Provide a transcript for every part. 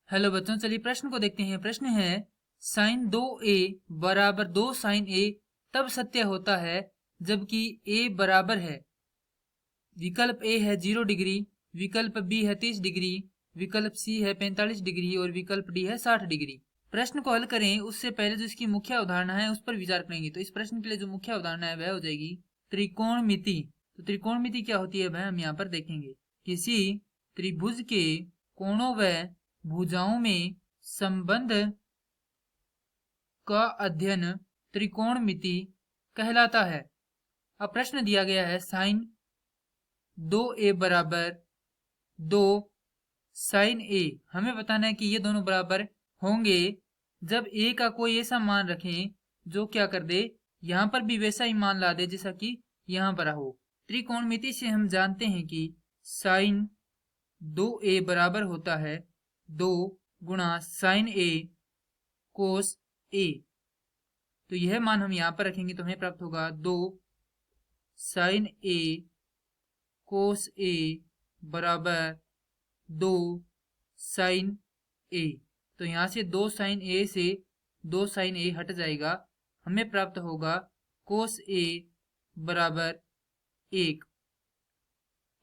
Hello बच्चों, चलिए प्रश्न को देखते हैं। प्रश्न है साइन 2a बराबर 2 साइन a तब सत्य होता है जबकि a बराबर है। विकल्प ए है 0 डिग्री, विकल्प बी है 30 डिग्री, विकल्प सी है 45 डिग्री और विकल्प डी है 60 डिग्री। प्रश्न को हल करें उससे पहले जो इसकी मुख्य अवधारणा है उस पर विचार करेंगे। तो इस प्रश्न के लिए जो मुख्य अवधारणा है वह हो जाएगी त्रिकोणमिति। तो त्रिकोणमिति क्या होती है वह हम यहाँ पर देखेंगे। किसी त्रिभुज के कोणों व भुजाओं में संबंध का अध्ययन त्रिकोणमिति कहलाता है। अब प्रश्न दिया गया है साइन 2a बराबर 2 साइन a। हमें बताना है कि ये दोनों बराबर होंगे जब a का कोई ऐसा मान रखें जो क्या कर दे, यहाँ पर भी वैसा ही मान ला दे जैसा कि यहाँ पर हो। त्रिकोणमिति से हम जानते हैं कि साइन 2a बराबर होता है 2 गुणा साइन a कोस a। तो यह मान हम यहाँ पर रखेंगे तो हमें प्राप्त होगा 2 साइन a कोस a बराबर 2 साइन a। तो यहाँ से 2 साइन a से 2 साइन a हट जाएगा, हमें प्राप्त होगा कोस a बराबर 1।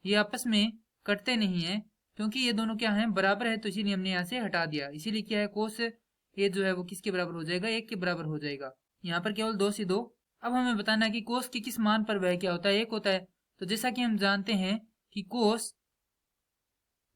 ये आपस में कटते नहीं है क्योंकि ये दोनों क्या हैं, बराबर है, तो इसीलिए हमने यहाँ से हटा दिया। इसीलिए क्या है, कोस a जो है वो किसके बराबर हो जाएगा, 1 के बराबर हो जाएगा। यहाँ पर केवल 2 से 2। अब हमें बताना है कि कोस के किस मान पर वह क्या होता है, 1 होता है। तो जैसा कि हम जानते हैं कि कोस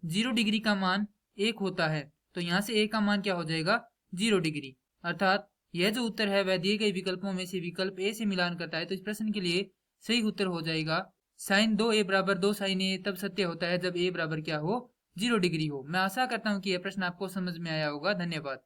0 डिग्री का मान 1 होता है, तो यहाँ से a का मान क्या हो जाएगा, 0 डिग्री। अर्थात यह जो उत्तर है वह दिए गए विकल्पों में से विकल्प ए से मिलान करता है। तो इस प्रश्न के लिए सही उत्तर हो जाएगा साइन 2a बराबर 2 साइन a तब सत्य होता है जब a बराबर क्या हो, 0 डिग्री हो। मैं आशा करता हूँ कि यह प्रश्न आपको समझ में आया होगा। धन्यवाद।